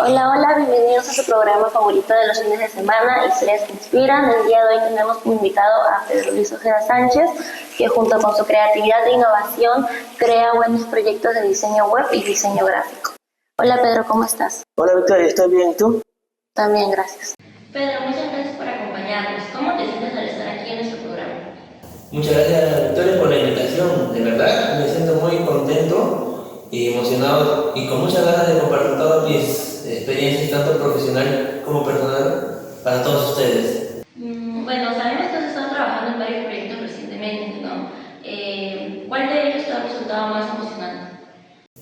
Hola, hola, bienvenidos a su programa favorito de los fines de semana, Historias que Inspiran. El día de hoy tenemos como invitado a Pedro Luis Ojeda Sánchez, que junto con su creatividad e innovación crea buenos proyectos de diseño web y diseño gráfico. Hola Pedro, ¿cómo estás? Hola Victoria, ¿estoy bien? ¿Y tú? También, gracias. Pedro, muchas gracias por acompañarnos. ¿Cómo te sientes al estar aquí en nuestro programa? Muchas gracias Victoria por la invitación, de verdad me siento muy contento y emocionado y con muchas ganas de compartir todas mis experiencias, tanto profesional como personal, para todos ustedes. Bueno, sabemos que has estado trabajando en varios proyectos recientemente, ¿no? ¿Cuál de ellos te ha resultado más emocionante?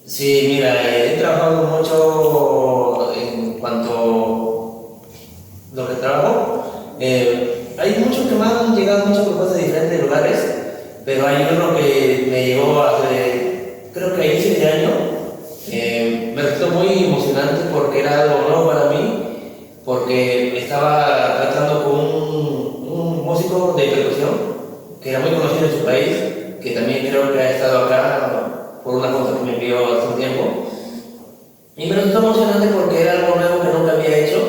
Sí, mira, he trabajado mucho en cuanto a lo que trabajo. Hay muchos que me han llegado muchas propuestas de diferentes lugares, pero hay uno que me llegó hace, creo que a inicios de año. Me resultó muy emocionante porque era algo nuevo para mí, porque estaba tratando con un músico de percusión que era muy conocido en su país, que también creo que ha estado acá por una cosa que me envió hace un tiempo. Y me resultó emocionante porque era algo nuevo que nunca había hecho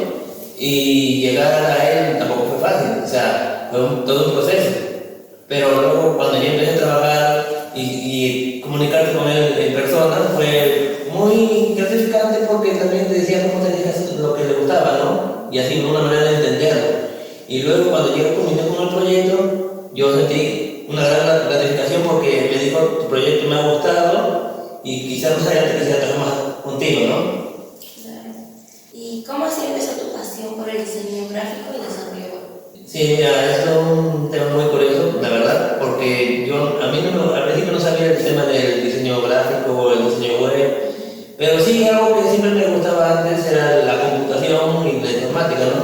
y llegar a él tampoco fue fácil, o sea, fue todo un proceso. Pero luego cuando yo empecé a trabajar y comunicarte con él en persona fue muy gratificante porque también te decía cómo tenías lo que le gustaba, ¿no? Y así una manera de entenderlo. Y luego cuando yo comuniqué con el proyecto, yo sentí una gran gratificación porque me dijo, tu proyecto me ha gustado y quizás más adelante quisiera trabajar más contigo, ¿no? Claro. ¿Y cómo así empezó tu pasión por el diseño gráfico y desarrollo web? Sí, mira, es un tema muy curioso, la verdad, porque al principio no sabía el tema del diseño gráfico o el diseño web, pero sí algo que siempre me gustaba antes era la computación y la informática, ¿no?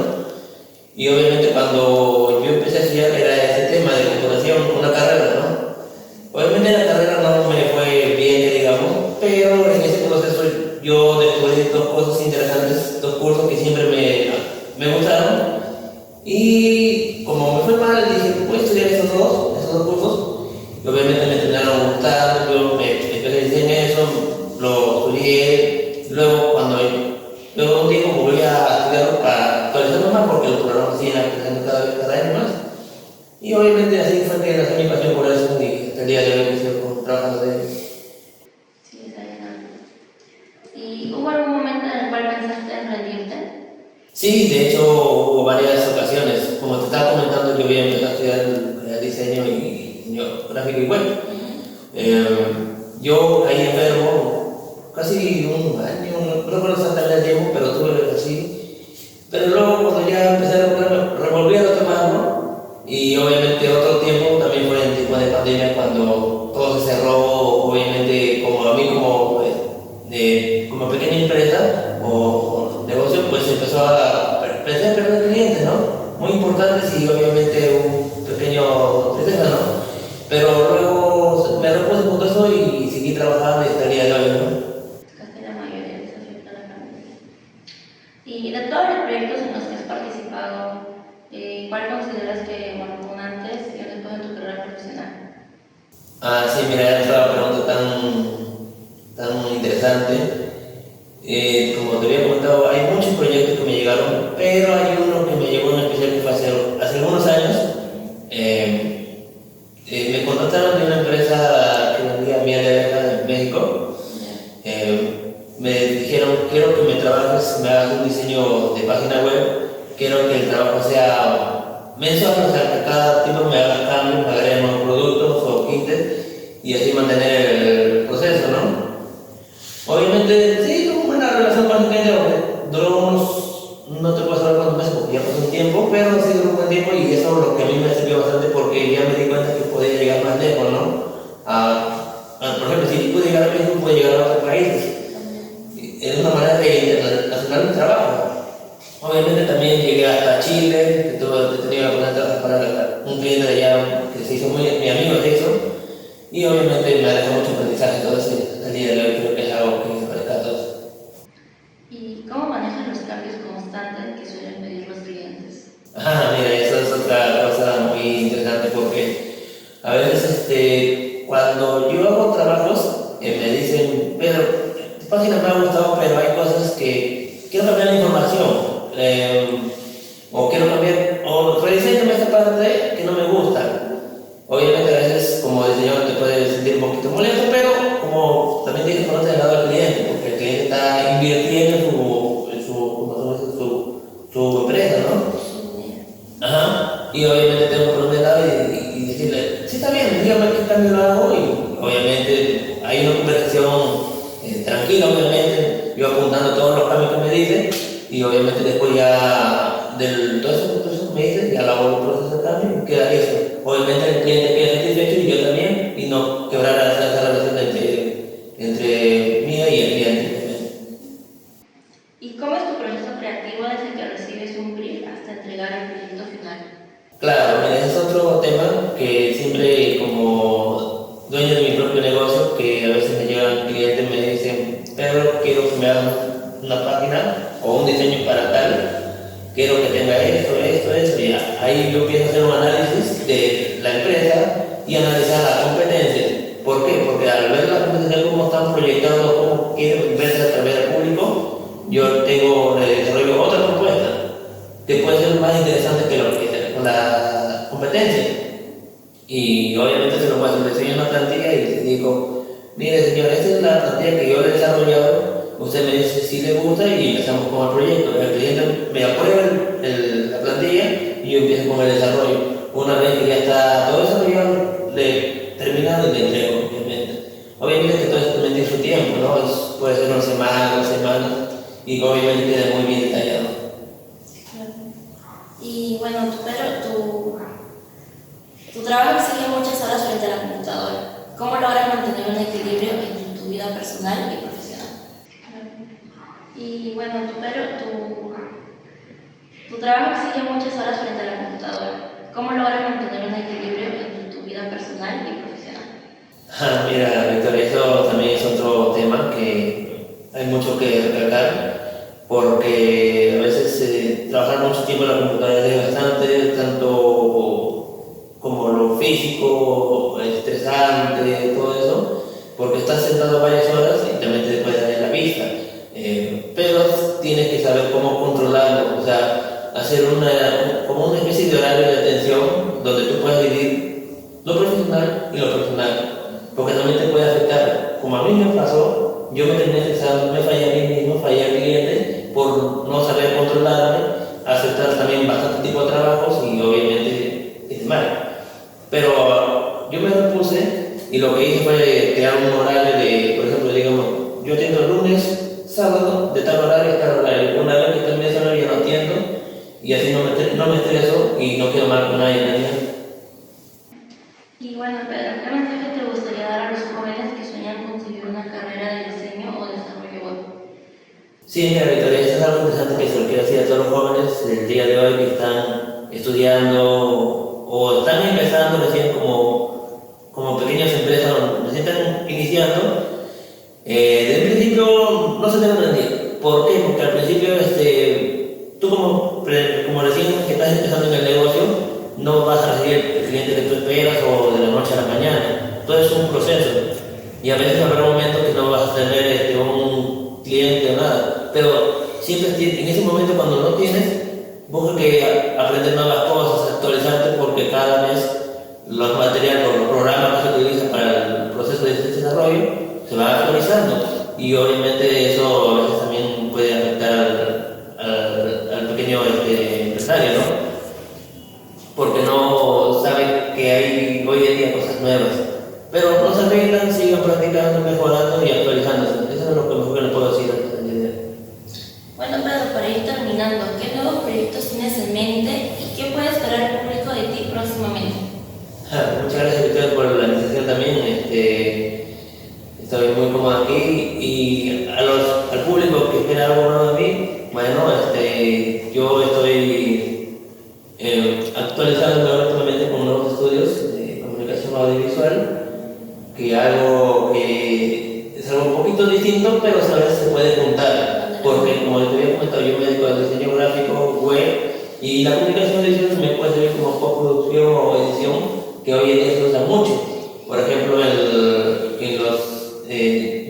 Y obviamente cuando yo empecé a estudiar era ese tema de computación, una carrera, ¿no? Obviamente la carrera no me fue bien, que digamos, pero en ese proceso yo descubrí dos cosas interesantes, dos cursos que siempre me gustaron. Y como me fue mal, dije, voy a estudiar esos dos cursos. Y obviamente me terminaron gustando, yo me empecé a diseñar eso, lo estudié. Luego de un tiempo volví a estudiarlo para actualizarlo más porque los programas siguen creciendo cada año más. Y obviamente así fue que nació mi pasión por eso y hasta el día de hoy me sigo trabajando de ello. Sí, está bien. ¿Y hubo algún momento en el cual pensaste en rendirte? Sí, de hecho hubo varias ocasiones. Como te estaba comentando, yo había empezado a estudiar diseño y diseño gráfico y web. Eh, yo caí enfermo casi un año, no recuerdo exactamente el tiempo, pero tuve así. Pero luego cuando ya empecé a revolví a retomarlo y obviamente otro tiempo también fue en tiempo de pandemia cuando todo se cerró, obviamente como a mí como pequeña empresa o negocio pues empezó empecé a perder clientes, ¿no? Muy importantes y obviamente un pequeño tristeza, ¿no? Pero luego me repuse con eso y seguí trabajando y hasta el día de hoy, ¿no? Casi la mayoría les afecta a la familia. Y de todos los proyectos en los que has participado, ¿cuál consideras que marcó un antes y un después de tu carrera profesional? Ah, sí, mira, esta es una pregunta tan interesante. Como te había comentado, hay muchos proyectos que me llegaron, pero hay uno que me llegó en especial que fue hace algunos años. Me contrataron de una empresa que vendía miel de abeja en México. Me dijeron, quiero que me trabajes, me hagas un diseño de página web, quiero que el trabajo sea mensual, o sea, que cada tipo me haga cambios, me agregue nuevos productos o kits y así mantener el proceso, ¿no? Obviamente, sí, tuve una buena relación con el cliente, porque duró no te puedo saber cuántos meses porque ya pasó un tiempo, pero sí duró un buen tiempo y eso es lo que a mí me sirvió bastante porque ya me di cuenta que podía llegar más lejos, ¿no? Por ejemplo, si pude llegar a México, pude llegar a otros países. Es una manera de internacional mi trabajo. Obviamente también llegué hasta Chile, que tenía alguna trabajo para un cliente de allá que se hizo mi amigo de eso, y obviamente me ha dejado mucho aprendizaje todo eso. El día de hoy creo que es algo que se parezca a todos. ¿Y cómo manejan los cambios constantes que suelen pedir los clientes? Mira, eso es otra cosa muy interesante porque a veces cuando yo hago trabajos me dicen, Pedro, tu página me ha gustado, pero hay cosas que quiero cambiar o quiero cambiar, o rediseño esta parte que no me gusta. Obviamente a veces como diseñador te puedes sentir un poquito molesto, pero como también tienes que ponerse del lado del cliente, porque el cliente está invirtiendo su empresa, ¿no? Ajá. Y obviamente tengo que ponerme del lado y decirle, sí está bien, dígame qué cambio lo hago, y obviamente hay una conversación tranquila, obviamente, yo apuntando todos los cambios que me dice, y obviamente después ya del todo ese proceso que me dice, ya lo hago el proceso de cambio y queda eso. Obviamente el cliente queda satisfecho y yo también, y no quebrar esa relación entre mía y el cliente. ¿Y cómo es tu proceso creativo desde que recibes un brief hasta entregar el proyecto final? Claro, mira, ese es otro tema que siempre como dueño de mi propio negocio, que a veces me llegan clientes y me dicen, Pedro, quiero que me hagas una página o un diseño para tal, quiero que tenga esto, y ahí yo empiezo a hacer un análisis de la empresa y analizar la competencia. ¿Por qué? Porque al ver la competencia, cómo están proyectando, cómo quieren verse a través del público, yo desarrollo otra propuesta que puede ser más interesante que lo que la competencia. Y obviamente se lo paso, le enseño una plantilla y le digo, mire señor, esta es la plantilla que yo le he desarrollado, usted me dice si le gusta y empezamos con el proyecto. El cliente me aprueba la plantilla y yo empiezo con el desarrollo. Una vez que ya está todo desarrollado, terminado y le entrego, obviamente. Obviamente que todo esto también tiene su tiempo, ¿no? Puede ser una semana, 2 semanas, y obviamente queda muy bien detallado. Y bueno, tu trabajo exige muchas horas frente a la computadora. ¿Cómo logras mantener un equilibrio entre tu vida personal y profesional? Y bueno, tu trabajo exige muchas horas frente a la computadora. ¿Cómo logras mantener un equilibrio entre tu vida personal y profesional? Mira, Victoria, eso también es otro tema que hay mucho que recalcar, porque a veces trabajar mucho tiempo en la computadora es desgastante, tanto como lo físico, estresante, todo eso, porque estás sentado varias horas y también te puede dañar la vista. Pero tienes que saber cómo controlarlo, o sea, hacer como una especie de horario de atención donde tú puedas vivir lo profesional y lo personal, porque también te puede afectar. Como a mí me pasó, yo me terminé estresando, me fallé a mí mismo, fallé al cliente por no saber controlarme, aceptar también bastante tipo de trabajos y obviamente es mal. Pero yo me repuse y lo que hice fue crear un horario de, por ejemplo, digamos, yo atiendo el lunes, sábado, de tal horario a tal horario. Una vez que termine ese horario ya no atiendo y así no me estreso y no quedo mal con nadie. Y bueno, Pedro, ¿qué mensaje te gustaría dar a los jóvenes que sueñan con seguir una carrera de diseño o desarrollo web? Sí, mira, Victoria, eso es algo interesante que se lo quiero decir a todos los jóvenes del día de hoy que están estudiando o están empezando recién como pequeñas empresas, recién están iniciando. Desde el principio no se debe rendir. ¿Por qué? Porque al principio tú como recién que estás empezando en el negocio, no vas a recibir el cliente que tú esperas o de la noche a la mañana. Todo es un proceso. Y a veces habrá momentos que no vas a tener un cliente o nada. Pero siempre en ese momento cuando no tienes, busca que aprender nuevas cosas, actualizarte, porque cada vez los materiales o los programas que se utilizan para el proceso de desarrollo se van actualizando. Y obviamente eso a veces también puede afectar al pequeño empresario, ¿no? Porque no sabe que hay hoy en día cosas nuevas. Pero no se arreglan, sigan practicando, mejorando y actualizándose. Eso es lo que mejor que les puedo decir hasta el día de hoy. Bueno, Pedro, para ir terminando, ¿qué nuevos proyectos tienes en mente y qué puede esperar el público de ti próximamente? Muchas gracias, Victoria, por la invitación también. Estoy muy cómodo aquí y al público que espera algo nuevo de mí, bueno, yo estoy actualizando últimamente con nuevos estudios de comunicación audiovisual, que algo que es algo un poquito distinto, pero a veces se puede juntar, porque como te había comentado, yo me dedico al diseño gráfico, web, y la comunicación audiovisual me puede servir como postproducción o edición, que hoy en día se usa mucho. Por ejemplo, en los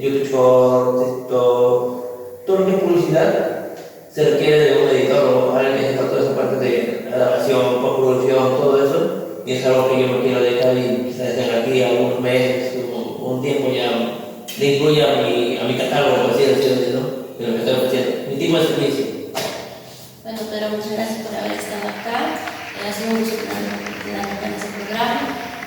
YouTube Shorts, TikTok, todo lo que es publicidad se requiere de un editor o grabación, postproducción, todo eso, y es algo que yo me quiero dedicar y quizás de aquí a unos meses, un tiempo ya le incluya a mi catálogo, por así decirlo, ¿no? De lo que estoy ofreciendo. Mi tipo de servicio. Bueno, Pedro, muchas gracias por haber estado acá. Ha sido un gusto tenerte en este programa.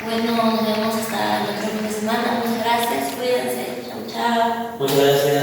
Bueno, nos vemos hasta el otro fin de semana. Muchas gracias, cuídense. Chao, chao. Muchas gracias.